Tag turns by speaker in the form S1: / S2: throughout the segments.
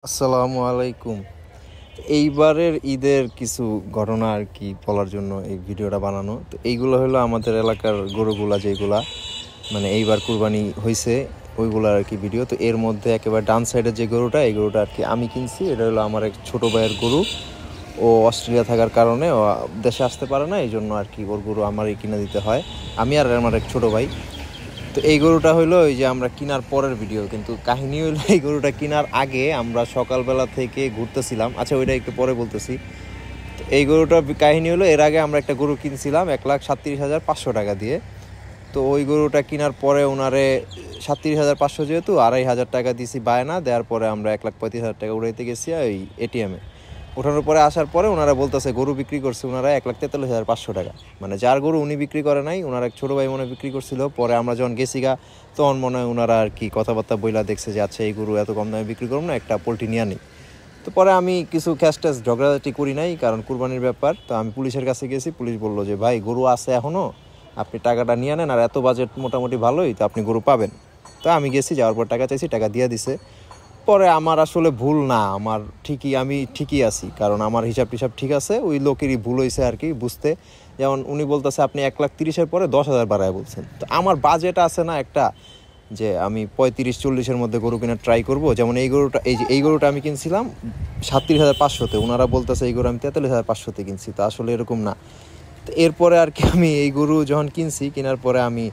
S1: আসসালামু আলাইকুম। এইবারের ঈদের কিছু ঘটনা আর কি বলার জন্য এই ভিডিওটা বানানো। তো এইগুলো হলো আমাদের এলাকার গরুগুলা, যেগুলা মানে এইবার কুরবানি হয়েছে ওইগুলার আর কি ভিডিও। তো এর মধ্যে একেবারে ডান সাইডের যে গরুটা, এই গরুটা আর কি আমি কিনছি। এটা হলো আমার এক ছোটো ভাইয়ের গরু। ও অস্ট্রেলিয়া থাকার কারণে ও দেশে আসতে পারে না, এই জন্য আর কি ওর গরু আমারই কিনে দিতে হয়, আমি আর আমার এক ছোটো ভাই। তো এই গরুটা হইলো ওই যে আমরা কেনার পরের ভিডিও, কিন্তু কাহিনী হইলো এই গরুটা কেনার আগে আমরা সকালবেলা থেকে ঘুরতেছিলাম। আচ্ছা, ওইটা একটু পরে বলতেছি। তো এই গরুটার কাহিনী হলো, এর আগে আমরা একটা গরু কিনছিলাম 1,37,500 টাকা দিয়ে। তো ওই গরুটা কেনার পরে ওনারে 37,500 যেহেতু 2,500 টাকা দিয়েছি বায়না দেওয়ার পরে আমরা 1,35,000 টাকা উড়াইতে গেছি ওই এটিএমে। ওঠানোর পরে আসার পরে ওনারা বলতেছে গরু বিক্রি করছে ওনারা 1,43,500 টাকা। মানে যার গরু উনি বিক্রি করে নাই, ওনার এক ছোটো ভাই মনে বিক্রি করছিল। পরে আমরা যখন গেছি তখন মনে হয় ওনারা আর কি কথাবার্তা বইলা দেখছে যে আচ্ছা এই গরু এত কম দামে বিক্রি করবো না, একটা পোল্ট্রি নিয়ে নিই। তো পরে আমি কিছু ক্যাশ ট্যাশ ঝগড়াঝাটি করি নাই, কারণ কুরবানির ব্যাপার। তো আমি পুলিশের কাছে গেছি, পুলিশ বললো যে ভাই গরু আছে এখনও, আপনি টাকাটা নিয়ে নেন, আর এত বাজেট মোটামুটি ভালোই, তো আপনি গরু পাবেন। তো আমি গেছি, যাওয়ার পর টাকা চাইছি, টাকা দিয়ে দিছে। পরে আমার আসলে ভুল না, আমি ঠিকই আছি, কারণ আমার হিসাব টিসাব ঠিক আছে। ওই লোকেরই ভুল হয়েছে আর কি বুঝতে। যেমন উনি বলতেছে আপনি 1,30,000 পরে 10,000 বাড়ায় বলছেন। তো আমার বাজেট আছে না একটা, যে আমি 35-40-এর মধ্যে গরু কেনার ট্রাই করব। যেমন এই গরুটা আমি কিনছিলাম 37,500-তে, ওনারা বলতেছে এই গরু আমি 43,500-তে কিনছি। তো আসলে এরকম না। তো এরপরে আর কি আমি এই গরু যখন কিনছি, কেনার পরে আমি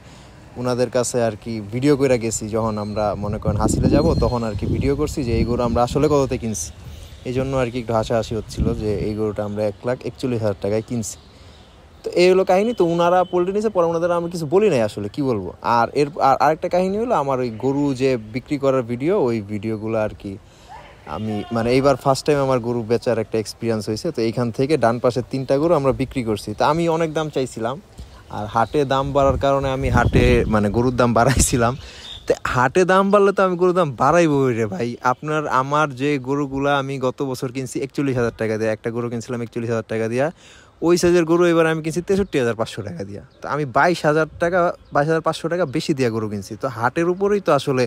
S1: ওনাদের কাছে আর কি ভিডিও করে গেছি। যখন আমরা মনে করেন হাসিলে যাব, তখন আর কি ভিডিও করছি যে এই গরু আমরা আসলে কততে কিনছি। এই জন্য আর কি একটু হাসাহাসি হচ্ছিল যে এই গরুটা আমরা 1,41,000 টাকায় কিনছি। তো এই হলো কাহিনী। তো ওনারা পোল্ট্রি নিয়েছে, পরে ওনাদের আমি কিছু বলি নাই, আসলে কি বলবো। আর আরেকটা কাহিনী হলো, আমার ওই গরু যে বিক্রি করার ভিডিও, ওই ভিডিওগুলো আর কি আমি মানে এইবার ফার্স্ট টাইম আমার গরু বেচার একটা এক্সপিরিয়েন্স হয়েছে। তো এইখান থেকে ডান পাশের 3টা গরু আমরা বিক্রি করছি। তো আমি অনেক দাম চাইছিলাম, আর হাটে দাম বাড়ার কারণে আমি হাটে মানে গরুর দাম বাড়াইছিলাম। তো হাটে দাম বাড়লে তো আমি গরুর দাম বাড়াইবই রে ভাই। আমার যে গরুগুলা আমি গত বছর কিনছি 41,000 টাকা দিয়ে, একটা গরু কিনছিলাম 41,000 টাকা দিয়া। ওই সাইজের গরু এবার আমি কিনছি 63,500 টাকা দিয়া। তো আমি 22,500 টাকা বেশি দিয়া গরু কিনছি। তো হাটের উপরেই তো আসলে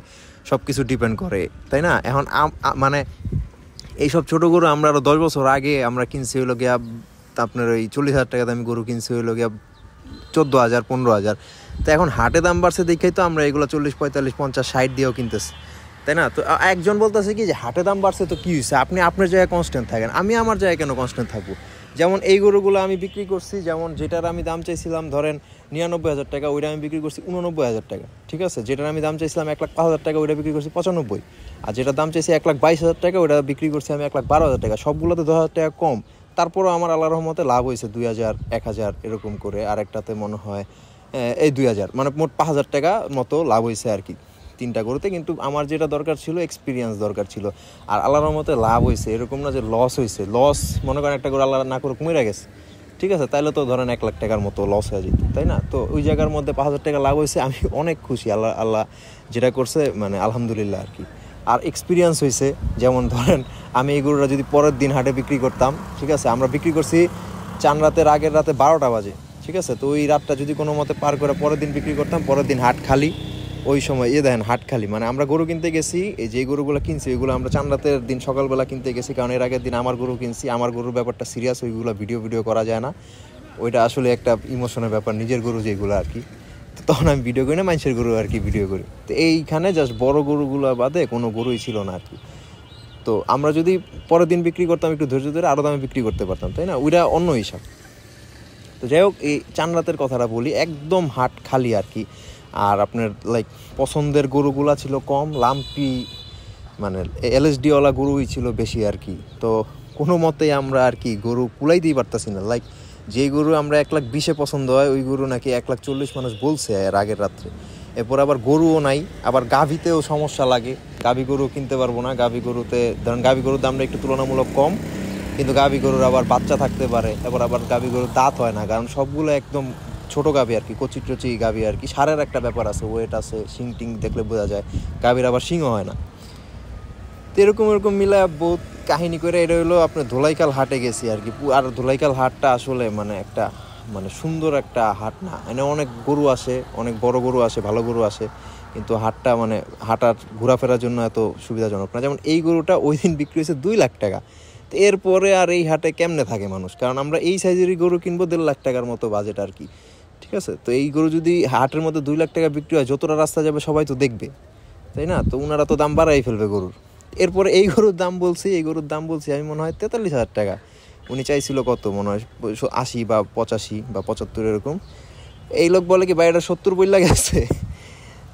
S1: সব কিছু ডিপেন্ড করে, তাই না? এখন মানে এইসব ছোটো গরু আমরা আরও 10 বছর আগে আমরা কিনছি হইলো গিয়া আপনার ওই 40,000 টাকা দামে গরু কিনছি হইলো গিয়া 14,000 15,000। তো এখন হাটে দাম বাড়ছে দেখেই তো আমরা এগুলো 40 45 50 60 দিয়েও কিনতেছি, তাই না? তো একজন বলতেছে কি যে হাটে দাম বাড়ছে তো কী হয়েছে, আপনি আপনার জায়গায় কনস্ট্যান্ট থাকেন, আমি আমার জায়গায় কেন কনস্ট্যান্ট থাকবো? যেমন এই গরুগুলো আমি বিক্রি করছি, যেমন যেটার আমি দাম চাইছিলাম ধরেন 99,000 টাকা, ওইটা আমি বিক্রি করছি 89,000 টাকা, ঠিক আছে? যেটার আমি দাম চাইছিলাম 1,05,000 টাকা, ওইটা বিক্রি করছি 95। আর যেটার দাম চাইছি 1,22,000 টাকা, ওইটা বিক্রি করছি আমি 1,12,000 টাকা। সবগুলোতে 10,000 টাকা কম। তারপরও আমার আল্লাহর রহমতে লাভ হয়েছে 2,000 1,000 এরকম করে। আর একটাতে মনে হয় এই 2,000, মানে মোট 5,000 টাকা মতো লাভ হয়েছে আর কি 3টা গরুতে। কিন্তু আমার যেটা দরকার ছিল, এক্সপিরিয়েন্স দরকার ছিল। আর আল্লাহর রহমতে লাভ হয়েছে, এরকম না যে লস হয়েছে। লস মনে করেন একটা গরু আল্লাহ না করে কমে গেছে, ঠিক আছে, তাইলে তো ধরেন 1,00,000 টাকার মতো লস হয়ে যেত, তাই না? তো ওই জায়গার মধ্যে 5,000 টাকা লাভ হয়েছে, আমি অনেক খুশি। আল্লাহ যেটা করছে মানে আলহামদুলিল্লাহ আর কি। আর এক্সপিরিয়েন্স হয়েছে, যেমন ধরেন আমি এই গরুটা যদি পরের দিন হাটে বিক্রি করতাম, ঠিক আছে, আমরা বিক্রি করছি চান রাতের আগের রাতে 12টা বাজে, ঠিক আছে। তো ওই রাতটা যদি কোনো মতে পার করে পরের দিন বিক্রি করতাম, পরের দিন হাট খালি। ওই সময় দেখেন হাট খালি, মানে আমরা গরু কিনতে গেছি, এই যে গরুগুলো কিনছি ওইগুলো আমরা চান রাতের দিন সকালবেলা কিনতে গেছি, কারণ এর আগের দিন আমার গরু কিনছি। আমার গরুর ব্যাপারটা সিরিয়াস, ওইগুলো ভিডিও করা যায় না। ওইটা আসলে একটা ইমোশনের ব্যাপার, নিজের গরু যেগুলো আর কি। তো তখন আমি ভিডিও করি না, মানুষের গরু আর কি ভিডিও করি। তো এইখানে জাস্ট বড় গরুগুলো বাদে কোনো গরুই ছিল না আর কি। তো আমরা যদি পরের দিন বিক্রি করতাম একটু ধৈর্য ধরে, আরও দামে বিক্রি করতে পারতাম, তাই না? ওইটা অন্য হিসাব। তো যাই হোক, এই চান রাতের কথাটা বলি, একদম হাট খালি আর কি। আর আপনার পছন্দের গরুগুলা ছিল কম, লাম্পি মানে এলএসডিওয়ালা গরুই ছিল বেশি আর কি। তো কোনো মতেই আমরা আর কি গরু কুলাইতেই পারতাছি না। যেই গরু আমরা 1,20,000 পছন্দ হয়, ওই গরু নাকি 1,40,000 মানুষ বলছে এর আগের রাত্রে। এরপর আবার গরুও নাই, আবার গাভীতেও সমস্যা লাগে। গাভী গরু কিনতে পারবো না। গাভী গরুতে ধরেন গাভী গরুর দামটা একটু তুলনামূলক কম, কিন্তু গাভী গরুর আবার বাচ্চা থাকতে পারে। আবার গাভী গরুর দাঁত হয় না, কারণ সবগুলো একদম ছোটো গাভী আর কি, কচি গাভী আর কি। সারের একটা ব্যাপার আছে, ওয়েট আছে, শিং টিং দেখলে বোঝা যায়। গাভীর আবার শিংও হয় না। তো এরকম মিলে বহুত কাহিনী করে এটা হলো আপনার ধোলাইকাল হাটে গেছি আর কি। আর ধোলাইকাল হাটটা আসলে মানে একটা সুন্দর একটা হাট না, এনে অনেক গরু আসে, অনেক বড় গরু আসে, ভালো গরু আসে। কিন্তু হাটটা মানে হাঁটার ঘোরাফেরার জন্য এত সুবিধাজনক না। যেমন এই গরুটা ওই দিন বিক্রি হয়েছে 2 লাখ টাকা। তো এরপরে আর এই হাটে কেমনে থাকে মানুষ, কারণ আমরা এই সাইজেরই গরু কিনবো 1.5 লাখ টাকার মতো বাজেট আর কি। ঠিক আছে, তো এই গরু যদি হাটের মধ্যে 2 লাখ টাকা বিক্রি হয়, যতটা রাস্তা যাবে সবাই তো দেখবে, তাই না? তো ওনারা তো দাম বাড়াই ফেলবে গরুর। এরপরে এই গরুর দাম বলছি আমি মনে হয় 43,000 টাকা। উনি চাইছিল কত মনে হয় 80 বা 85 বা 75 এরকম। এই লোক বলে কি ভাই এটা 70 বইলা গেছে।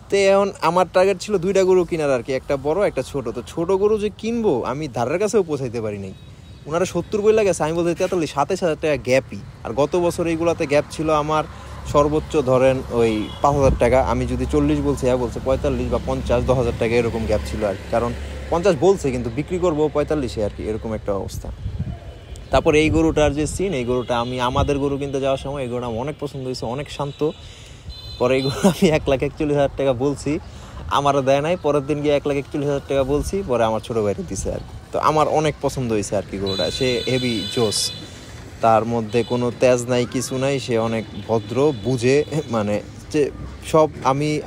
S1: তো এখন আমার টার্গেট ছিল 2টা গরু কেনার আর কি, একটা বড় একটা ছোট। তো ছোট গরু যে কিনবো আমি ধারের কাছেও পৌঁছাইতে পারি নাই, ওনারা 70 বইলা গেছে, আমি বলতে 43, 27,000 টাকা গ্যাপই। আর গত বছর এইগুলাতে গ্যাপ ছিল আমার সর্বোচ্চ ধরেন ওই 5,000 টাকা। আমি যদি 40 বলছি, বলছে 45 বা 50, 10,000 টাকা এরকম গ্যাপ ছিল আর কি। কারণ 50 বলছে কিন্তু বিক্রি করবো 45-এ আর কি, এরকম একটা অবস্থা। তারপর এই গরুটার যে সিন, এই গরুটা আমি আমাদের গরু কিনতে যাওয়ার সময় এই গরুটা আমার অনেক পছন্দ হয়েছে, অনেক শান্ত। পরে এই গরু আমি 1,41,000 টাকা বলছি, আমারও দেয় নাই। পরের দিন গিয়ে 1,41,000 টাকা বলছি, পরে আমার ছোটো ভাইকে দিছে আর কি। তো আমার অনেক পছন্দ হয়েছে আর কি গরুটা, সে হেভি জোস, তার মধ্যে কোনো তেজ নাই কিছু নাই, সে অনেক ভদ্র, বুঝে, মানে যে সব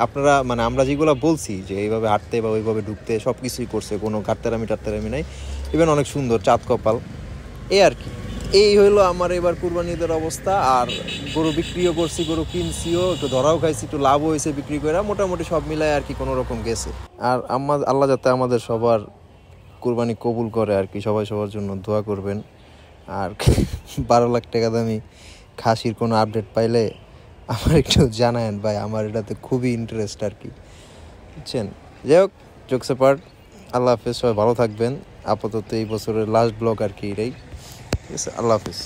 S1: আপনারা মানে আমরা যেগুলো বলছি যে এইভাবে হাঁটতে বা ওইভাবে ঢুকতে সব কিছুই করছে, কোনো টাট্টারামি নাই। ইভেন অনেক সুন্দর, চাঁদ কপাল, এই আর কি। এই হইলো আমার এবার কুরবানি ঈদের অবস্থা। আর গরু বিক্রিও করছি, গরু কিনছিও, একটু ধরাও খাইছি, একটু লাভও হয়েছে বিক্রি করে, মোটামুটি সব মিলায় আর কি কোনো রকম গেছে। আর আল্লাহ যাতে আমাদের সবার কুরবানি কবুল করে আর কি, সবাই সবার জন্য দোয়া করবেন। আর 12 লাখ টাকা দামি খাসির কোনো আপডেট পাইলে আমার একটু জানায়েন ভাই, আমার এটাতে খুবই ইন্টারেস্ট আর কি, বুঝছেন? যাই হোক, জোকস অ্যাপার্ট, আল্লাহ হাফেজ, সবাই ভালো থাকবেন। আপাতত এই বছরের লাস্ট ব্লগ আর কি এটাই, ঠিক আছে, আল্লাহ হাফেজ।